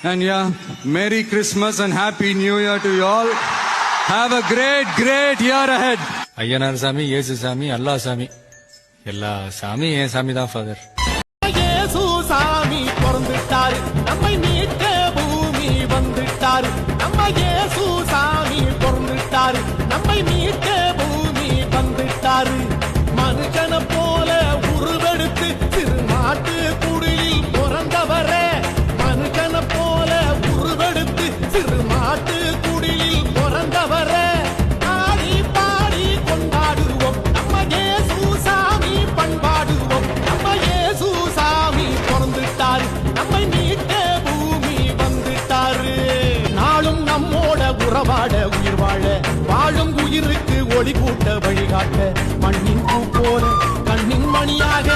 And yeah, Merry Christmas and Happy New Year to you all. Have a great year ahead. Ayyanar சாமி, இயேசு சாமி, அல்லா சாமி, எல்லா சாமி என் சாமி தான் ஃபாதர். இயேசு சாமி பிறந்துட்டாரு, நம்மை மீட்க பூமி வந்துட்டாரு. நம்ம இயேசு சாமி பிறந்துட்டாரு, நம்மை மீட்க பூமி வந்துட்டாரு. மனுஷனை போல உருவெடுத்து திருநாட்டு குடிலில் பிறந்தவரே, மனுஷனை போல உருவெடுத்து திருநாட்டு குடிலில் பிறந்தவரே. ஆடி பாடி கொண்டாடுவோம், நம்ம இயேசு சாமி பண்பாடுவோம். நம்ம இயேசு சாமி பிறந்துட்டாரு, நம்மை மீட்க பூமி வந்துட்டாரு. நாளும் நம்மோட உறவாட உயிர் வாழ, வாழும் உயிருக்கு ஒளி கூட்ட வழிகாட்ட, மண்ணின் பூ போல கண்ணின் மணியாக